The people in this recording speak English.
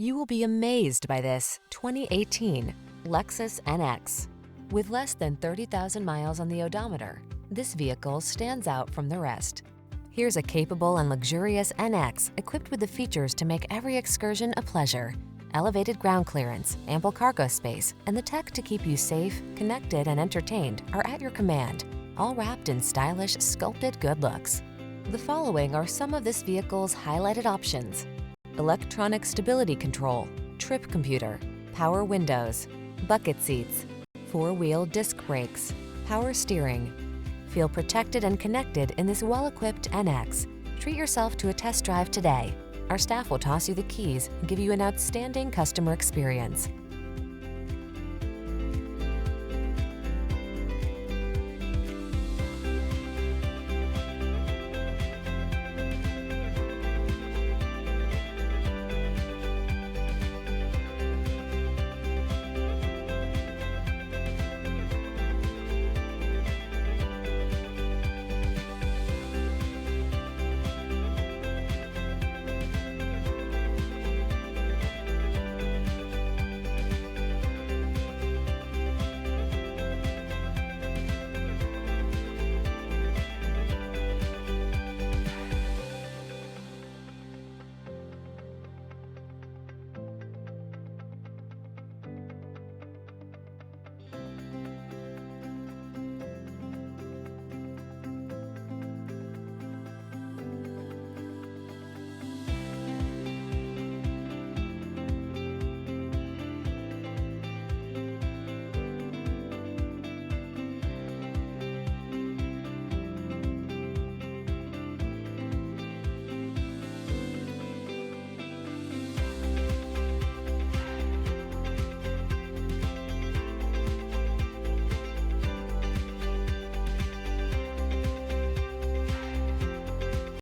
You will be amazed by this 2018 Lexus NX. With less than 30,000 miles on the odometer, this vehicle stands out from the rest. Here's a capable and luxurious NX equipped with the features to make every excursion a pleasure. Elevated ground clearance, ample cargo space, and the tech to keep you safe, connected, and entertained are at your command, all wrapped in stylish, sculpted good looks. The following are some of this vehicle's highlighted options: electronic stability control, trip computer, power windows, bucket seats, four-wheel disc brakes, power steering. Feel protected and connected in this well-equipped NX. Treat yourself to a test drive today. Our staff will toss you the keys and give you an outstanding customer experience.